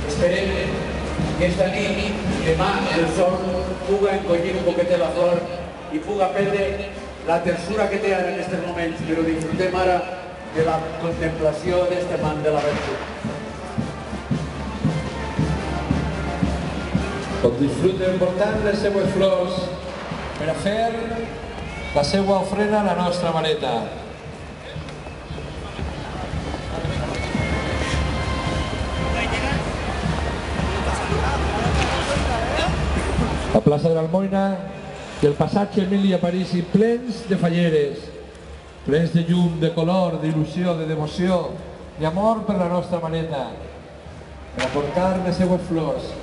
Esperem que esta nit, demà, el sol puga encollir un poquet la flor i puga perdre la tersura que té ara en aquests moments, però disfrutem ara de la contemplació d'este man de la virtut. Disfruten portant les seues flors per a fer la seva ofrena a la nostra mareta. La plaça de l'Almoina i el passatge Emili Aparici plens de falleres, plens de llum, de color, d'il·lusió, de devoció, d'amor per la nostra mareta, per a portar les seues flors.